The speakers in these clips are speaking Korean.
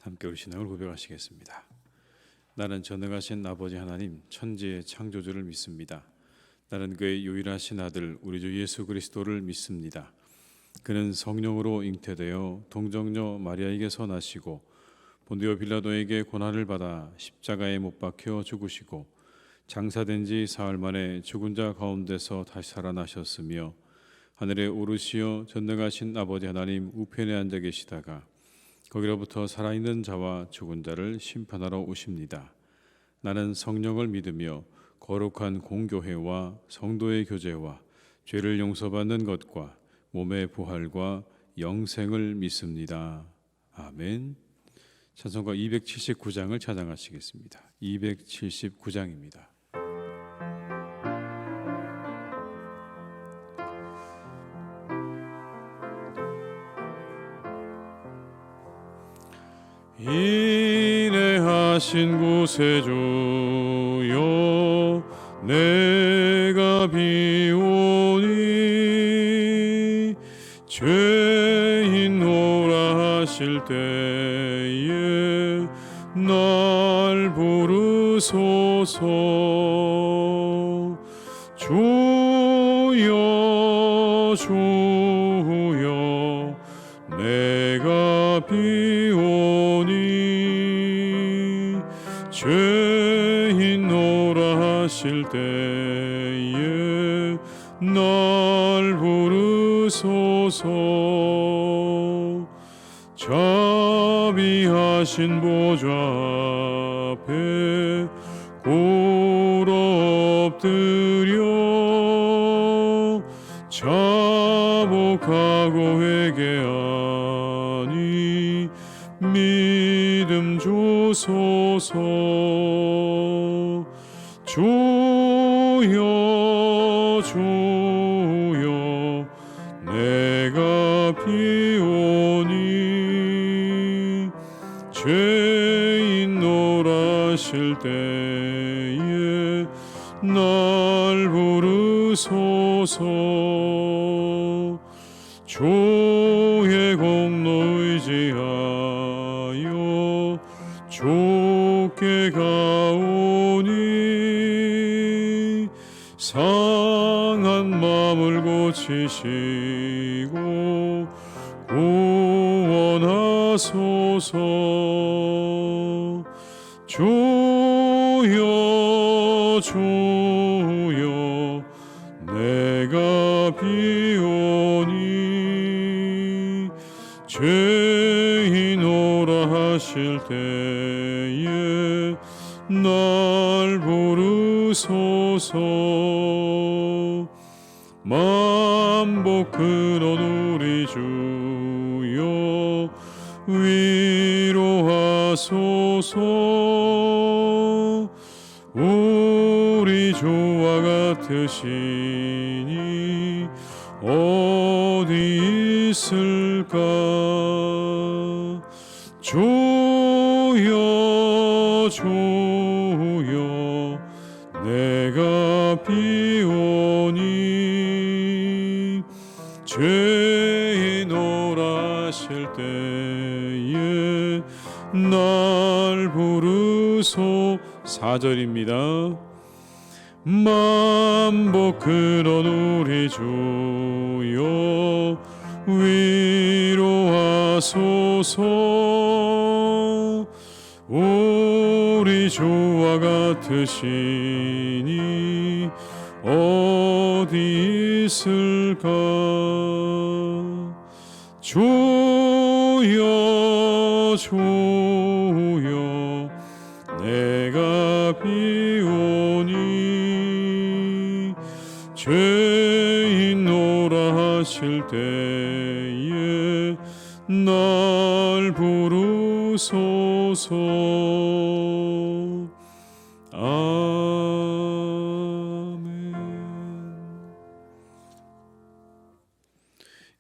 함께 우리 신앙을 고백하시겠습니다. 나는 전능하신 아버지 하나님 천지의 창조주를 믿습니다. 나는 그의 유일하신 아들 우리 주 예수 그리스도를 믿습니다. 그는 성령으로 잉태되어 동정녀 마리아에게서 나시고 본디오 빌라도에게 고난을 받아 십자가에 못 박혀 죽으시고 장사된 지 사흘 만에 죽은 자 가운데서 다시 살아나셨으며 하늘에 오르시어 전능하신 아버지 하나님 우편에 앉아 계시다가 거기로부터 살아있는 자와 죽은 자를 심판하러 오십니다. 나는 성령을 믿으며 거룩한 공교회와 성도의 교제와 죄를 용서받는 것과 몸의 부활과 영생을 믿습니다. 아멘. 찬송가 279장을 찬양하시겠습니다. 279장입니다. 인내하신 구세주여 내가 비오니 죄인노라 하실 때에 날 부르소서. 주여 주여 내가 비오니 죄인노라 하실 때에 날 부르소서. 자비하신 보좌 앞에 꿇어 엎드려 자복하고 회개하니 믿음 주소서. 주여 주여 내가 비오니 죄인노라 하실 때에 날 부르소서. 주의 공로 의지하여 좁게 가오니 상한 마음을 고치시고 구원하소서. 주여 주여 내가 비오니 죄인노라 하실 때에 날 부르소서. 만복 근원 우리 주여 위로하소서. 우리 주와 같으시니 어디 있을까. 주여 주여 내가 비오니 죄인노라 하실 때에 날 부르소. 4절입니다. 만복 근원 우리 주여 위로하소서. 우리 주와 같으시니 어디 있을까. 주여 주여 내가 비오니 죄인노라 하실 때에 날 부르소서. 아멘.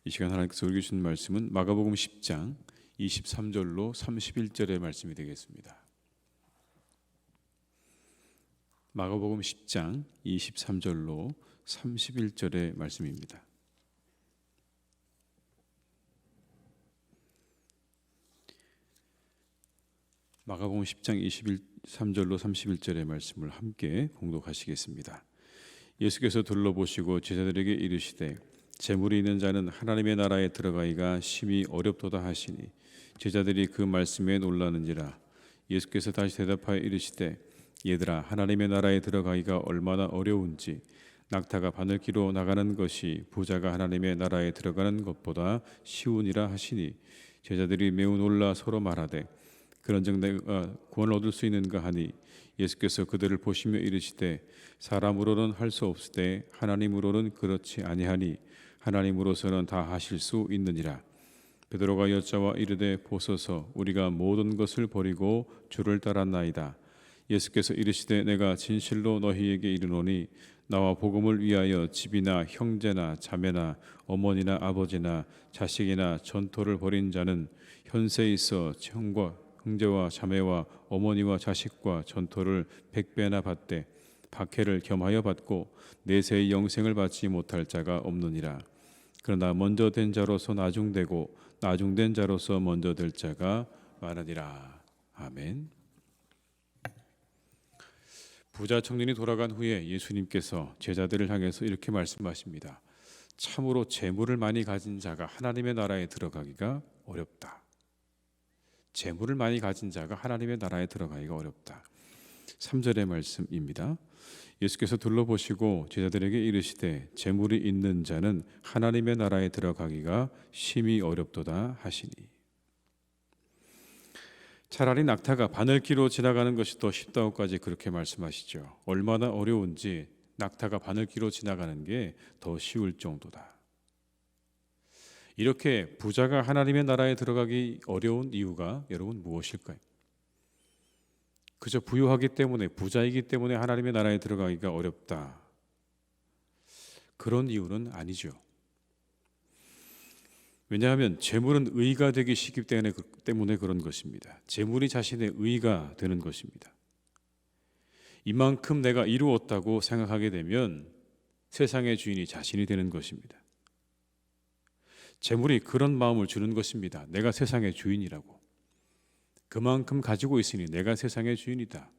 이 시간 하나님께서 우리에게 주신 말씀은 마가복음 10장 23절로 31절의 말씀이 되겠습니다. 마가복음 10장 23절로 31절의 말씀입니다. 마가복음 10장 23절로 31절의 말씀을 함께 봉독하시겠습니다. 예수께서 둘러보시고 제자들에게 이르시되 재물이 있는 자는 하나님의 나라에 들어가기가 심히 어렵도다 하시니 제자들이 그 말씀에 놀라는지라. 예수께서 다시 대답하여 이르시되 얘들아, 하나님의 나라에 들어가기가 얼마나 어려운지 낙타가 바늘기로 나가는 것이 부자가 하나님의 나라에 들어가는 것보다 쉬우니라 하시니 제자들이 매우 놀라 서로 말하되 그런즉 내가 구원을 얻을 수 있는가 하니 예수께서 그들을 보시며 이르시되 사람으로는 할 수 없으되 하나님으로는 그렇지 아니하니 하나님으로서는 다 하실 수 있느니라. 베드로가 여짜와 이르되 보소서, 우리가 모든 것을 버리고 주를 따랐나이다. 예수께서 이르시되 내가 진실로 너희에게 이르노니 나와 복음을 위하여 집이나 형제나 자매나 어머니나 아버지나 자식이나 전토를 벌인 자는 현세에 있어 형제와 자매와 어머니와 자식과 전토를 100배나 받되 박해를 겸하여 받고 내세의 영생을 받지 못할 자가 없느니라. 그러나 먼저 된 자로서 나중되고 나중된 자로서 먼저 될 자가 많으니라. 아멘. 부자 청년이 돌아간 후에 예수님께서 제자들을 향해서 이렇게 말씀하십니다. 참으로 재물을 많이 가진 자가 하나님의 나라에 들어가기가 어렵다. 재물을 많이 가진 자가 하나님의 나라에 들어가기가 어렵다. 3절의 말씀입니다. 예수께서 둘러보시고 제자들에게 이르시되 재물이 있는 자는 하나님의 나라에 들어가기가 심히 어렵도다 하시니. 차라리 낙타가 바늘기로 지나가는 것이 더 쉽다고까지 그렇게 말씀하시죠. 얼마나 어려운지 낙타가 바늘기로 지나가는 게 더 쉬울 정도다. 이렇게 부자가 하나님의 나라에 들어가기 어려운 이유가 여러분 무엇일까요? 그저 부유하기 때문에, 부자이기 때문에 하나님의 나라에 들어가기가 어렵다. 그런 이유는 아니죠. 왜냐하면 재물은 의가 되기 쉽기 때문에 그런 것입니다. 재물이 자신의 의가 되는 것입니다. 이만큼 내가 이루었다고 생각하게 되면 세상의 주인이 자신이 되는 것입니다. 재물이 그런 마음을 주는 것입니다. 내가 세상의 주인이라고. 그만큼 가지고 있으니 내가 세상의 주인이다.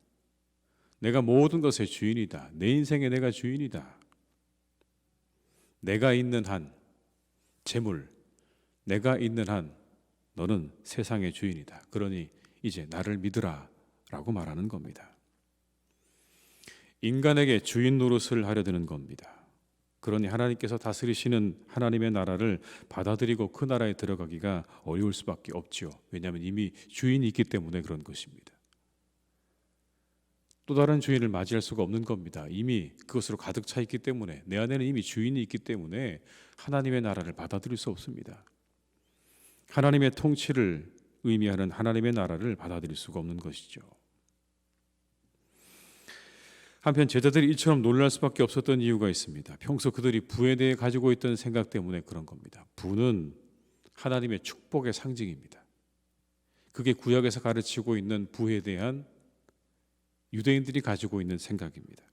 내가 모든 것의 주인이다. 내 인생에 내가 주인이다. 내가 있는 한, 재물, 내가 있는 한 너는 세상의 주인이다. 그러니 이제 나를 믿으라 라고 말하는 겁니다. 인간에게 주인 노릇을 하려 드는 겁니다. 그러니 하나님께서 다스리시는 하나님의 나라를 받아들이고 그 나라에 들어가기가 어려울 수밖에 없지요. 왜냐하면 이미 주인이 있기 때문에 그런 것입니다. 또 다른 주인을 맞이할 수가 없는 겁니다. 이미 그것으로 가득 차 있기 때문에, 내 안에는 이미 주인이 있기 때문에 하나님의 나라를 받아들일 수 없습니다. 하나님의 통치를 의미하는 하나님의 나라를 받아들일 수가 없는 것이죠. 한편 제자들이 이처럼 놀랄 수밖에 없었던 이유가 있습니다. 평소 그들이 부에 대해 가지고 있던 생각 때문에 그런 겁니다. 부는 하나님의 축복의 상징입니다. 그게 구약에서 가르치고 있는 부에 대한 유대인들이 가지고 있는 생각입니다.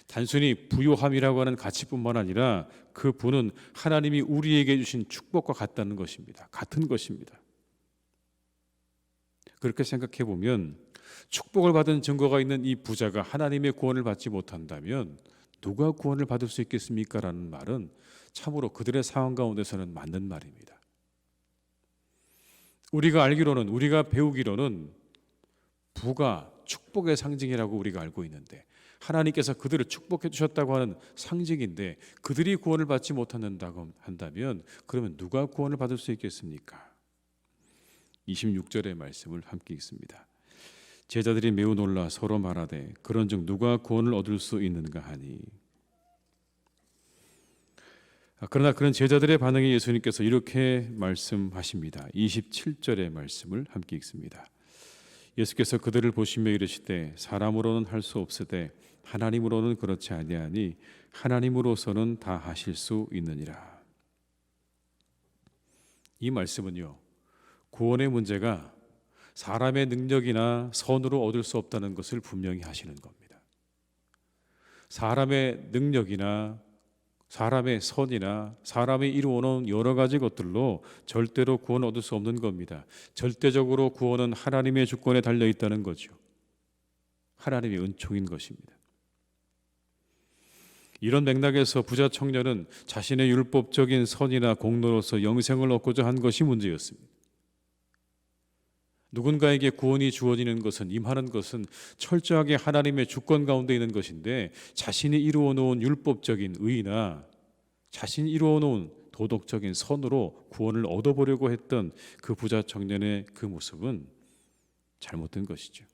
단순히 부요함이라고 하는 가치뿐만 아니라 그 부는 하나님이 우리에게 주신 축복과 같다는 것입니다. 같은 것입니다. 그렇게 생각해 보면 축복을 받은 증거가 있는 이 부자가 하나님의 구원을 받지 못한다면 누가 구원을 받을 수 있겠습니까? 라는 말은 참으로 그들의 상황 가운데서는 맞는 말입니다. 우리가 알기로는, 우리가 배우기로는 부가 축복의 상징이라고 우리가 알고 있는데, 하나님께서 그들을 축복해 주셨다고 하는 상징인데 그들이 구원을 받지 못한다고 한다면 그러면 누가 구원을 받을 수 있겠습니까? 26절의 말씀을 함께 읽습니다. 제자들이 매우 놀라 서로 말하되 그런즉 누가 구원을 얻을 수 있는가 하니. 그러나 그런 제자들의 반응에 예수님께서 이렇게 말씀하십니다. 27절의 말씀을 함께 읽습니다. 예수께서 그들을 보시며 이르시되 사람으로는 할 수 없으되 하나님으로는 그렇지 아니하니 하나님으로서는 다 하실 수 있느니라. 이 말씀은요, 구원의 문제가 사람의 능력이나 선으로 얻을 수 없다는 것을 분명히 하시는 겁니다. 사람의 능력이나 사람의 선이나 사람이 이루어놓은 여러 가지 것들로 절대로 구원을 얻을 수 없는 겁니다. 절대적으로 구원은 하나님의 주권에 달려 있다는 거죠. 하나님의 은총인 것입니다. 이런 맥락에서 부자 청년은 자신의 율법적인 선이나 공로로서 영생을 얻고자 한 것이 문제였습니다. 누군가에게 구원이 주어지는 것은, 임하는 것은 철저하게 하나님의 주권 가운데 있는 것인데, 자신이 이루어 놓은 율법적인 의나 자신이 이루어 놓은 도덕적인 선으로 구원을 얻어보려고 했던 그 부자 청년의 그 모습은 잘못된 것이죠.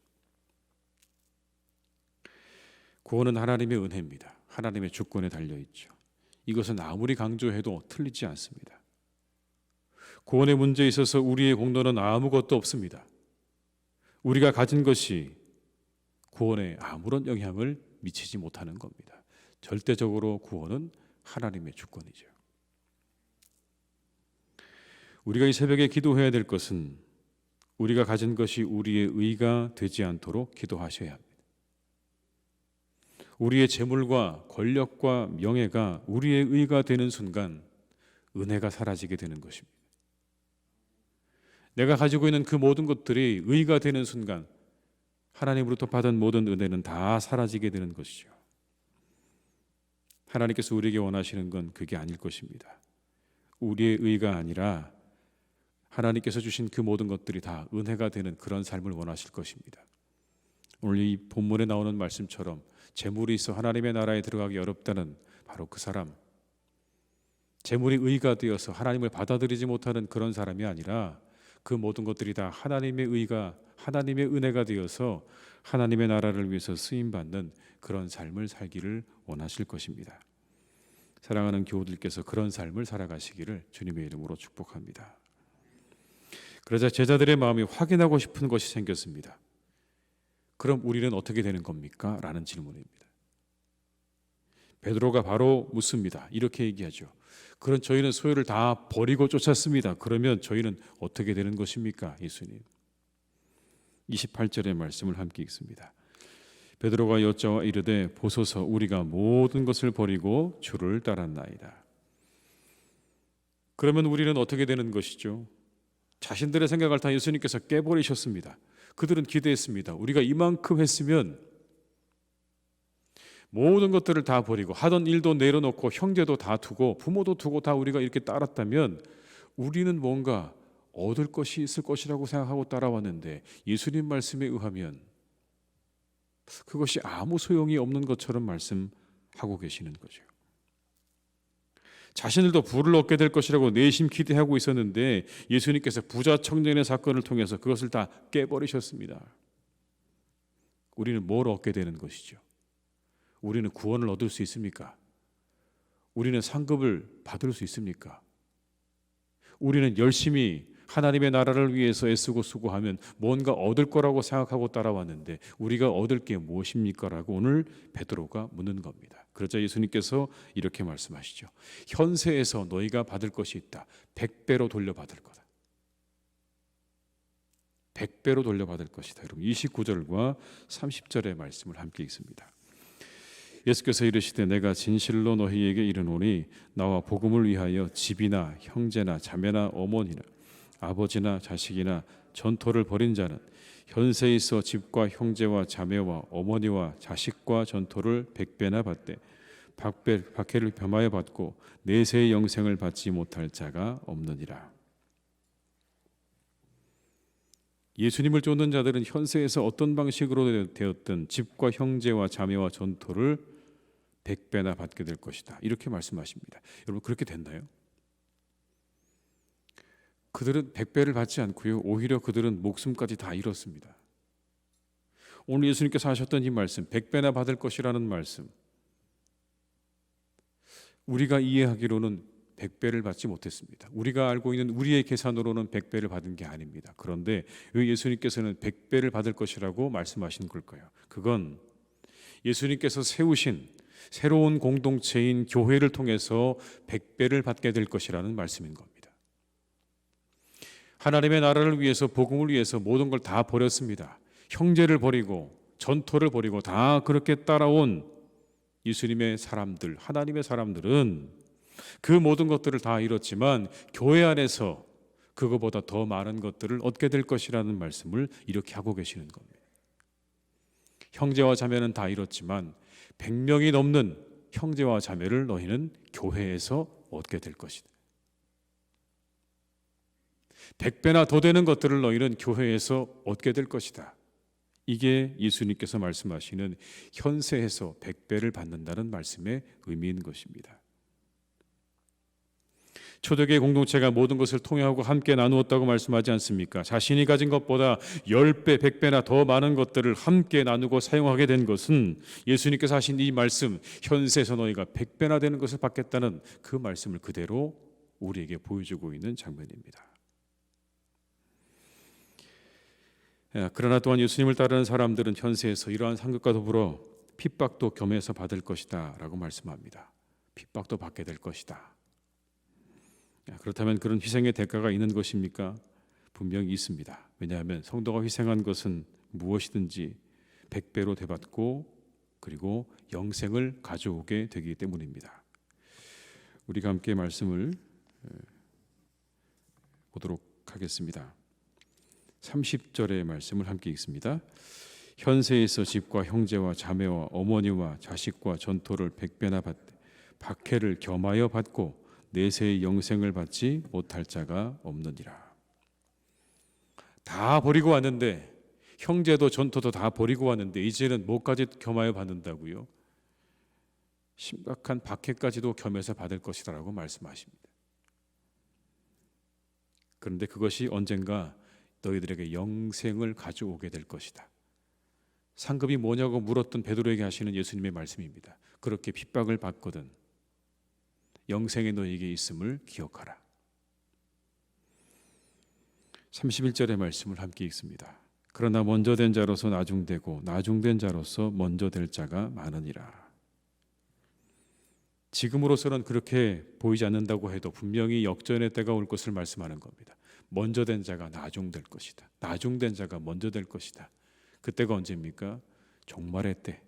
구원은 하나님의 은혜입니다. 하나님의 주권에 달려있죠. 이것은 아무리 강조해도 틀리지 않습니다. 구원의 문제에 있어서 우리의 공로는 아무것도 없습니다. 우리가 가진 것이 구원에 아무런 영향을 미치지 못하는 겁니다. 절대적으로 구원은 하나님의 주권이죠. 우리가 이 새벽에 기도해야 될 것은 우리가 가진 것이 우리의 의가 되지 않도록 기도하셔야 합니다. 우리의 재물과 권력과 명예가 우리의 의가 되는 순간 은혜가 사라지게 되는 것입니다. 내가 가지고 있는 그 모든 것들이 의가 되는 순간 하나님으로부터 받은 모든 은혜는 다 사라지게 되는 것이죠. 하나님께서 우리에게 원하시는 건 그게 아닐 것입니다. 우리의 의가 아니라 하나님께서 주신 그 모든 것들이 다 은혜가 되는 그런 삶을 원하실 것입니다. 오늘 이 본문에 나오는 말씀처럼 재물이 있어 하나님의 나라에 들어가기 어렵다는 바로 그 사람, 재물이 의가 되어서 하나님을 받아들이지 못하는 그런 사람이 아니라 그 모든 것들이 다 하나님의 의가, 하나님의 은혜가 되어서 하나님의 나라를 위해서 쓰임받는 그런 삶을 살기를 원하실 것입니다. 사랑하는 교우들께서 그런 삶을 살아가시기를 주님의 이름으로 축복합니다. 그러자 제자들의 마음이 확인하고 싶은 것이 생겼습니다. 그럼 우리는 어떻게 되는 겁니까? 라는 질문입니다. 베드로가 바로 묻습니다. 이렇게 얘기하죠. 그럼 저희는 소유를 다 버리고 쫓았습니다. 그러면 저희는 어떻게 되는 것입니까? 예수님. 28절의 말씀을 함께 읽습니다. 베드로가 여짜와 이르되 보소서 우리가 모든 것을 버리고 주를 따랐나이다. 그러면 우리는 어떻게 되는 것이죠? 자신들의 생각을 다 예수님께서 깨버리셨습니다. 그들은 기대했습니다. 우리가 이만큼 했으면 모든 것들을 다 버리고 하던 일도 내려놓고 형제도 다 두고 부모도 두고 다 우리가 이렇게 따랐다면 우리는 뭔가 얻을 것이 있을 것이라고 생각하고 따라왔는데 예수님 말씀에 의하면 그것이 아무 소용이 없는 것처럼 말씀하고 계시는 거죠. 자신들도 부를 얻게 될 것이라고 내심 기대하고 있었는데 예수님께서 부자 청년의 사건을 통해서 그것을 다 깨버리셨습니다. 우리는 뭘 얻게 되는 것이죠? 우리는 구원을 얻을 수 있습니까? 우리는 상급을 받을 수 있습니까? 우리는 열심히 하나님의 나라를 위해서 애쓰고 수고하면 뭔가 얻을 거라고 생각하고 따라왔는데 우리가 얻을 게 무엇입니까? 라고 오늘 베드로가 묻는 겁니다. 그러자 예수님께서 이렇게 말씀하시죠. 현세에서 너희가 받을 것이 있다. 100배로 돌려받을 거다. 100배로 돌려받을 것이다. 여러분 29절과 30절의 말씀을 함께 읽습니다. 예수께서 이르시되 내가 진실로 너희에게 이르노니 나와 복음을 위하여 집이나 형제나 자매나 어머니나 아버지나 자식이나 전토를 벌인 자는 현세에 있어 집과 형제와 자매와 어머니와 자식과 전토를 100배나 받되 박해를 범하여 받고 내세의 영생을 받지 못할 자가 없느니라. 예수님을 쫓는 자들은 현세에서 어떤 방식으로 되었든 집과 형제와 자매와 전토를 100배나 받게 될 것이다. 이렇게 말씀하십니다. 여러분 그렇게 됐나요? 그들은 100배를 받지 않고요. 오히려 그들은 목숨까지 다 잃었습니다. 오늘 예수님께서 하셨던 이 말씀, 100배나 받을 것이라는 말씀, 우리가 이해하기로는 100배를 받지 못했습니다. 우리가 알고 있는 우리의 계산으로는 100배를 받은 게 아닙니다. 그런데 왜 예수님께서는 100배를 받을 것이라고 말씀하신 걸까요? 그건 예수님께서 세우신 새로운 공동체인 교회를 통해서 100배를 받게 될 것이라는 말씀인 겁니다. 하나님의 나라를 위해서 복음을 위해서 모든 걸 다 버렸습니다. 형제를 버리고 전토를 버리고 다 그렇게 따라온 예수님의 사람들, 하나님의 사람들은 그 모든 것들을 다 잃었지만 교회 안에서 그거보다 더 많은 것들을 얻게 될 것이라는 말씀을 이렇게 하고 계시는 겁니다. 형제와 자매는 다 잃었지만 100명이 넘는 형제와 자매를 너희는 교회에서 얻게 될 것이다. 100배나 더 되는 것들을 너희는 교회에서 얻게 될 것이다. 이게 예수님께서 말씀하시는 현세에서 100배를 받는다는 말씀의 의미인 것입니다. 초대교회 공동체가 모든 것을 통회하고 함께 나누었다고 말씀하지 않습니까? 자신이 가진 것보다 10배, 100배나 더 많은 것들을 함께 나누고 사용하게 된 것은 예수님께서 하신 이 말씀, 현세에서 너희가 100배나 되는 것을 받겠다는 그 말씀을 그대로 우리에게 보여주고 있는 장면입니다. 그러나 또한 예수님을 따르는 사람들은 현세에서 이러한 상급과 더불어 핍박도 겸해서 받을 것이다 라고 말씀합니다. 핍박도 받게 될 것이다. 그렇다면 그런 희생의 대가가 있는 것입니까? 분명히 있습니다. 왜냐하면 성도가 희생한 것은 무엇이든지 100배로 되받고 그리고 영생을 가져오게 되기 때문입니다. 우리가 함께 말씀을 보도록 하겠습니다. 30절의 말씀을 함께 읽습니다. 현세에서 집과 형제와 자매와 어머니와 자식과 전토를 100배나 받되 박해를 겸하여 받고 내세의 영생을 받지 못할 자가 없느니라. 다 버리고 왔는데, 형제도 전토도 다 버리고 왔는데 이제는 뭐까지 겸하여 받는다고요? 심각한 박해까지도 겸해서 받을 것이라고 말씀하십니다. 그런데 그것이 언젠가 너희들에게 영생을 가져오게 될 것이다. 상급이 뭐냐고 물었던 베드로에게 하시는 예수님의 말씀입니다. 그렇게 핍박을 받거든 영생이 너희에게 있음을 기억하라. 31절의 말씀을 함께 읽습니다. 그러나 먼저 된 자로서 나중되고 나중된 자로서 먼저 될 자가 많으니라. 지금으로서는 그렇게 보이지 않는다고 해도 분명히 역전의 때가 올 것을 말씀하는 겁니다. 먼저 된 자가 나중될 것이다. 나중된 자가 먼저 될 것이다. 그때가 언제입니까? 종말의 때.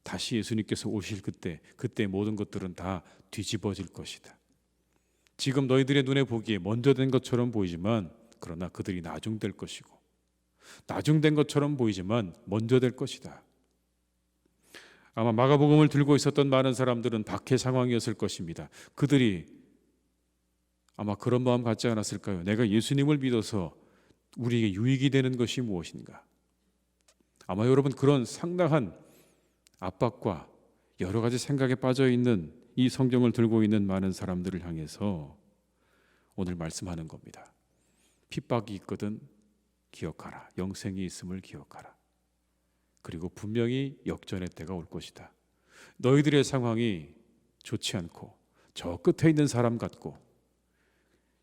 다시 예수님께서 오실 그때 모든 것들은 다 뒤집어질 것이다. 지금 너희들의 눈에 보기에 먼저 된 것처럼 보이지만 그러나 그들이 나중될 것이고 나중된 것처럼 보이지만 먼저 될 것이다. 아마 마가복음을 들고 있었던 많은 사람들은 박해 상황이었을 것입니다. 그들이 아마 그런 마음 갖지 않았을까요? 내가 예수님을 믿어서 우리에게 유익이 되는 것이 무엇인가? 아마 여러분 그런 상당한 압박과 여러 가지 생각에 빠져 있는 이 성경을 들고 있는 많은 사람들을 향해서 오늘 말씀하는 겁니다. 핍박이 있거든 기억하라. 영생이 있음을 기억하라. 그리고 분명히 역전의 때가 올 것이다. 너희들의 상황이 좋지 않고 저 끝에 있는 사람 같고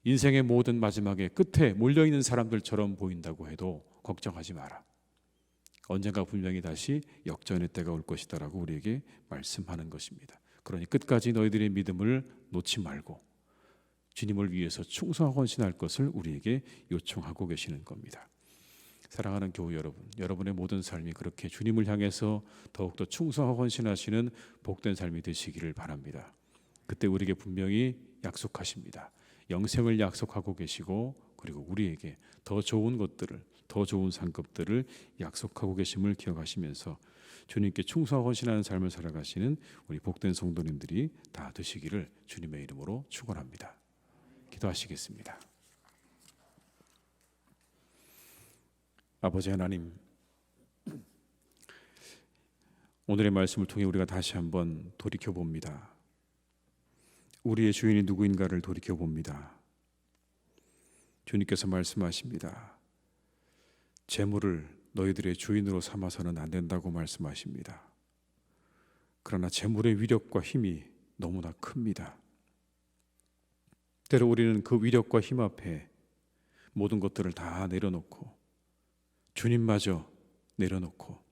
인생의 모든 마지막에 끝에 몰려있는 사람들처럼 보인다고 해도 걱정하지 마라. 언젠가 분명히 다시 역전의 때가 올 것이다 라고 우리에게 말씀하는 것입니다. 그러니 끝까지 너희들의 믿음을 놓지 말고 주님을 위해서 충성하고 헌신할 것을 우리에게 요청하고 계시는 겁니다. 사랑하는 교우 여러분, 여러분의 모든 삶이 그렇게 주님을 향해서 더욱더 충성하고 헌신하시는 복된 삶이 되시기를 바랍니다. 그때 우리에게 분명히 약속하십니다. 영생을 약속하고 계시고 그리고 우리에게 더 좋은 것들을 더 좋은 상급들을 약속하고 계심을 기억하시면서 주님께 충성하고 헌신하는 삶을 살아가시는 우리 복된 성도님들이 다 되시기를 주님의 이름으로 축원합니다. 기도하시겠습니다. 아버지 하나님, 오늘의 말씀을 통해 우리가 다시 한번 돌이켜봅니다. 우리의 주인이 누구인가를 돌이켜봅니다. 주님께서 말씀하십니다. 재물을 너희들의 주인으로 삼아서는 안 된다고 말씀하십니다. 그러나 재물의 위력과 힘이 너무나 큽니다. 때로 우리는 그 위력과 힘 앞에 모든 것들을 다 내려놓고 주님마저 내려놓고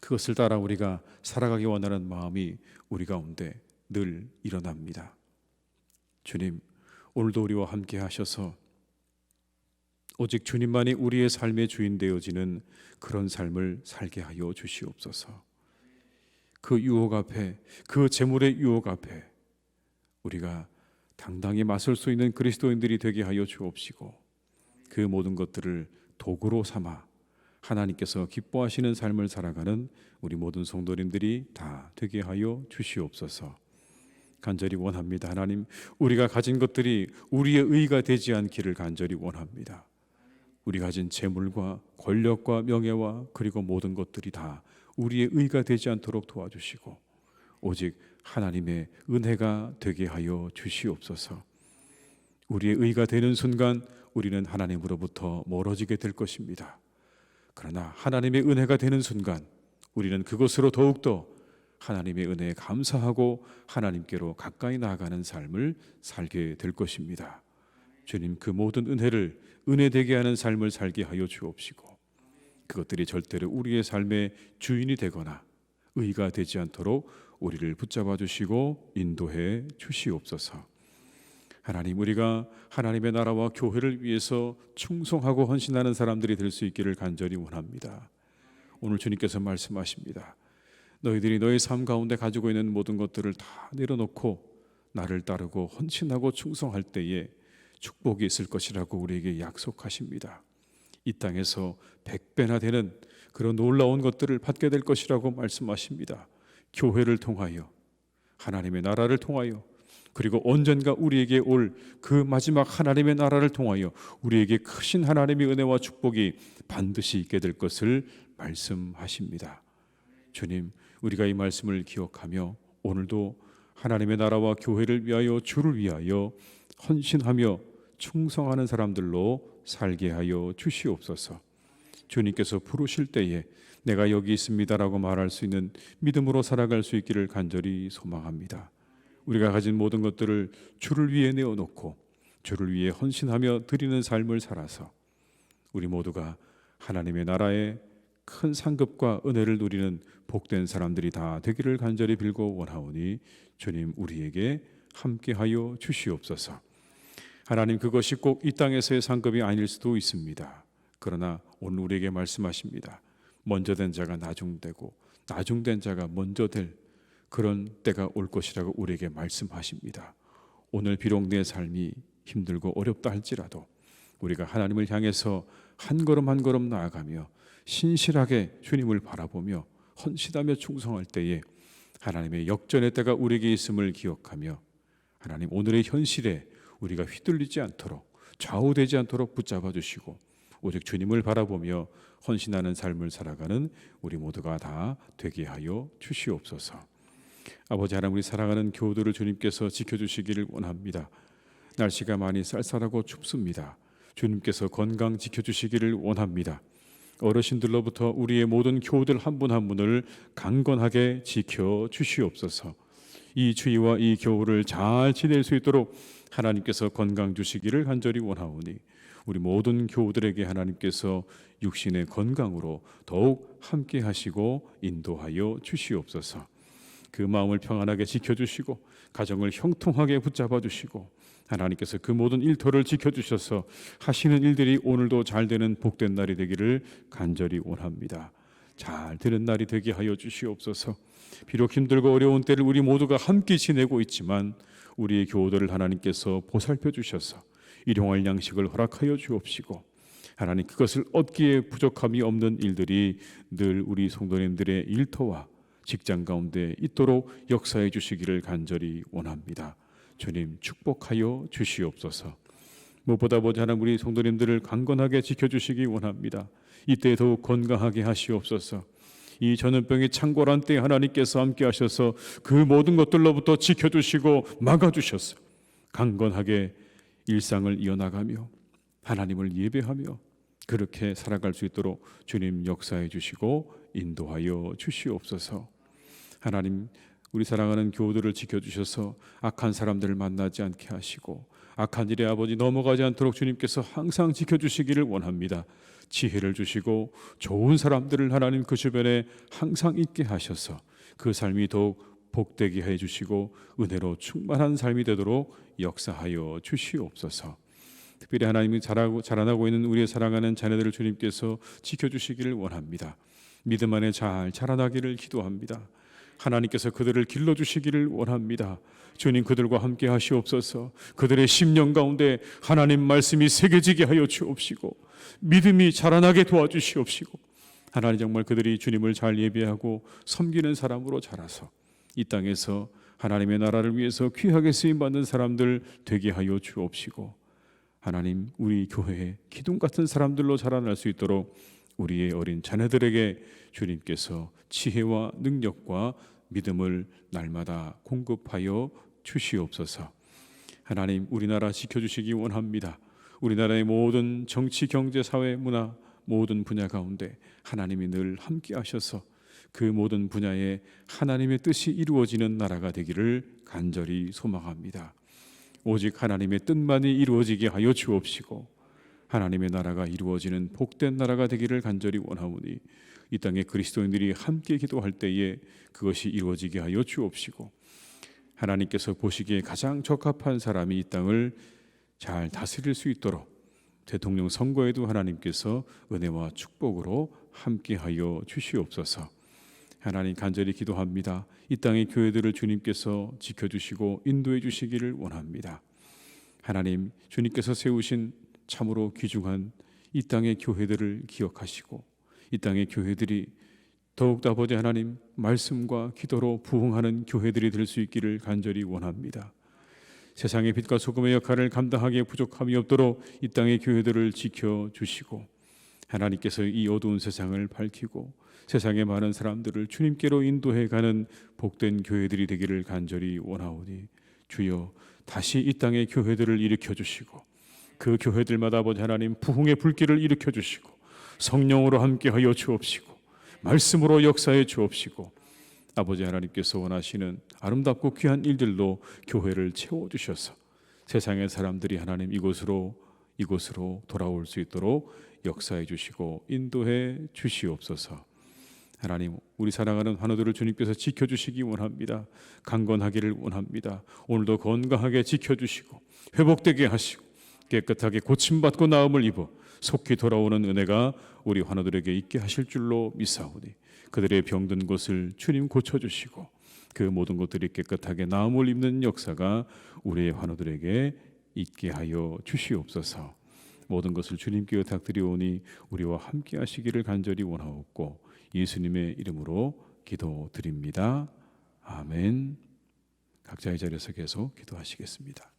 그것을 따라 우리가 살아가기 원하는 마음이 우리 가운데 늘 일어납니다. 주님, 오늘도 우리와 함께 하셔서 오직 주님만이 우리의 삶의 주인 되어지는 그런 삶을 살게 하여 주시옵소서. 그 유혹 앞에, 그 재물의 유혹 앞에 우리가 당당히 맞설 수 있는 그리스도인들이 되게 하여 주옵시고, 그 모든 것들을 도구로 삼아 하나님께서 기뻐하시는 삶을 살아가는 우리 모든 성도님들이 다 되게 하여 주시옵소서. 간절히 원합니다. 하나님, 우리가 가진 것들이 우리의 의가 되지 않기를 간절히 원합니다. 우리 가진 재물과 권력과 명예와 그리고 모든 것들이 다 우리의 의가 되지 않도록 도와주시고 오직 하나님의 은혜가 되게 하여 주시옵소서. 우리의 의가 되는 순간 우리는 하나님으로부터 멀어지게 될 것입니다. 그러나 하나님의 은혜가 되는 순간 우리는 그것으로 더욱더 하나님의 은혜에 감사하고 하나님께로 가까이 나아가는 삶을 살게 될 것입니다. 주님, 그 모든 은혜를 은혜되게 하는 삶을 살게 하여 주옵시고 그것들이 절대로 우리의 삶의 주인이 되거나 의가 되지 않도록 우리를 붙잡아 주시고 인도해 주시옵소서. 하나님, 우리가 하나님의 나라와 교회를 위해서 충성하고 헌신하는 사람들이 될 수 있기를 간절히 원합니다. 오늘 주님께서 말씀하십니다. 너희들이 너희 삶 가운데 가지고 있는 모든 것들을 다 내려놓고 나를 따르고 헌신하고 충성할 때에 축복이 있을 것이라고 우리에게 약속하십니다. 이 땅에서 100배나 되는 그런 놀라운 것들을 받게 될 것이라고 말씀하십니다. 교회를 통하여, 하나님의 나라를 통하여, 그리고 언젠가 우리에게 올 그 마지막 하나님의 나라를 통하여 우리에게 크신 하나님의 은혜와 축복이 반드시 있게 될 것을 말씀하십니다. 주님, 우리가 이 말씀을 기억하며 오늘도 하나님의 나라와 교회를 위하여, 주를 위하여 헌신하며 충성하는 사람들로 살게 하여 주시옵소서. 주님께서 부르실 때에 내가 여기 있습니다라고 말할 수 있는 믿음으로 살아갈 수 있기를 간절히 소망합니다. 우리가 가진 모든 것들을 주를 위해 내어놓고 주를 위해 헌신하며 드리는 삶을 살아서 우리 모두가 하나님의 나라의 큰 상급과 은혜를 누리는 복된 사람들이 다 되기를 간절히 빌고 원하오니 주님, 우리에게 함께하여 주시옵소서. 하나님, 그것이 꼭 이 땅에서의 상급이 아닐 수도 있습니다. 그러나 오늘 우리에게 말씀하십니다. 먼저 된 자가 나중되고 나중된 자가 먼저 될 그런 때가 올 것이라고 우리에게 말씀하십니다. 오늘 비록 내 삶이 힘들고 어렵다 할지라도 우리가 하나님을 향해서 한 걸음 한 걸음 나아가며 신실하게 주님을 바라보며 헌신하며 충성할 때에 하나님의 역전의 때가 우리에게 있음을 기억하며 하나님, 오늘의 현실에 우리가 휘둘리지 않도록, 좌우되지 않도록 붙잡아 주시고 오직 주님을 바라보며 헌신하는 삶을 살아가는 우리 모두가 다 되게 하여 주시옵소서. 아버지 하나님, 우리 사랑하는 교우들을 주님께서 지켜주시기를 원합니다. 날씨가 많이 쌀쌀하고 춥습니다. 주님께서 건강 지켜주시기를 원합니다. 어르신들로부터 우리의 모든 교우들 한 분 한 분을 강건하게 지켜주시옵소서. 이 주의와 이 교우를 잘 지낼 수 있도록 하나님께서 건강 주시기를 간절히 원하오니 우리 모든 교우들에게 하나님께서 육신의 건강으로 더욱 함께 하시고 인도하여 주시옵소서. 그 마음을 평안하게 지켜주시고 가정을 형통하게 붙잡아 주시고 하나님께서 그 모든 일터를 지켜주셔서 하시는 일들이 오늘도 잘 되는 복된 날이 되기를 간절히 원합니다. 잘 되는 날이 되게 하여 주시옵소서. 비록 힘들고 어려운 때를 우리 모두가 함께 지내고 있지만 우리의 교우들을 하나님께서 보살펴 주셔서 일용할 양식을 허락하여 주옵시고 하나님, 그것을 얻기에 부족함이 없는 일들이 늘 우리 성도님들의 일터와 직장 가운데 있도록 역사해 주시기를 간절히 원합니다. 주님, 축복하여 주시옵소서. 무엇보다 하나님, 우리 성도님들을 강건하게 지켜주시기 원합니다. 이때 더욱 건강하게 하시옵소서. 이 전염병이 창궐한 때에 하나님께서 함께 하셔서 그 모든 것들로부터 지켜주시고 막아주셔서 강건하게 일상을 이어나가며 하나님을 예배하며 그렇게 살아갈 수 있도록 주님 역사해 주시고 인도하여 주시옵소서. 하나님, 우리 사랑하는 교우들을 지켜주셔서 악한 사람들을 만나지 않게 하시고 악한 일에 아버지 넘어가지 않도록 주님께서 항상 지켜주시기를 원합니다. 지혜를 주시고 좋은 사람들을 하나님 그 주변에 항상 있게 하셔서 그 삶이 더욱 복되게 해주시고 은혜로 충만한 삶이 되도록 역사하여 주시옵소서. 특별히 하나님이 자라나고 있는 우리의 사랑하는 자녀들을 주님께서 지켜주시기를 원합니다. 믿음 안에 잘 자라나기를 기도합니다. 하나님께서 그들을 길러주시기를 원합니다. 주님, 그들과 함께 하시옵소서. 그들의 심령 가운데 하나님 말씀이 새겨지게 하여 주옵시고 믿음이 자라나게 도와주시옵시고, 하나님 정말 그들이 주님을 잘 예배하고 섬기는 사람으로 자라서 이 땅에서 하나님의 나라를 위해서 귀하게 쓰임받는 사람들 되게 하여 주옵시고, 하나님 우리 교회에 기둥 같은 사람들로 자라날 수 있도록 우리의 어린 자녀들에게 주님께서 지혜와 능력과 믿음을 날마다 공급하여 주시옵소서. 하나님, 우리나라 지켜주시기 원합니다. 우리나라의 모든 정치, 경제, 사회, 문화 모든 분야 가운데 하나님이 늘 함께 하셔서 그 모든 분야에 하나님의 뜻이 이루어지는 나라가 되기를 간절히 소망합니다. 오직 하나님의 뜻만이 이루어지게 하여 주옵시고 하나님의 나라가 이루어지는 복된 나라가 되기를 간절히 원하오니 이 땅에 그리스도인들이 함께 기도할 때에 그것이 이루어지게 하여 주옵시고, 하나님께서 보시기에 가장 적합한 사람이 이 땅을 잘 다스릴 수 있도록 대통령 선거에도 하나님께서 은혜와 축복으로 함께하여 주시옵소서. 하나님, 간절히 기도합니다. 이 땅의 교회들을 주님께서 지켜주시고 인도해 주시기를 원합니다. 하나님, 주님께서 세우신 참으로 귀중한 이 땅의 교회들을 기억하시고 이 땅의 교회들이 더욱더 아버지 하나님 말씀과 기도로 부흥하는 교회들이 될 수 있기를 간절히 원합니다. 세상의 빛과 소금의 역할을 감당하기에 부족함이 없도록 이 땅의 교회들을 지켜주시고 하나님께서 이 어두운 세상을 밝히고 세상의 많은 사람들을 주님께로 인도해가는 복된 교회들이 되기를 간절히 원하오니 주여 다시 이 땅의 교회들을 일으켜주시고 그 교회들마다 아버지 하나님 부흥의 불길을 일으켜주시고 성령으로 함께하여 주옵시고 말씀으로 역사해 주옵시고 아버지 하나님께서 원하시는 아름답고 귀한 일들로 교회를 채워주셔서 세상의 사람들이 하나님 이곳으로 돌아올 수 있도록 역사해 주시고 인도해 주시옵소서. 하나님, 우리 사랑하는 환우들을 주님께서 지켜주시기 원합니다. 강건하기를 원합니다. 오늘도 건강하게 지켜주시고 회복되게 하시고 깨끗하게 고침받고 나음을 입어 속히 돌아오는 은혜가 우리 환우들에게 있게 하실 줄로 믿사오니 그들의 병든 곳을 주님 고쳐주시고 그 모든 것들이 깨끗하게 나음을 입는 역사가 우리의 환우들에게 있게 하여 주시옵소서. 모든 것을 주님께 부탁드리오니 우리와 함께 하시기를 간절히 원하옵고 예수님의 이름으로 기도드립니다. 아멘. 각자의 자리에서 계속 기도하시겠습니다.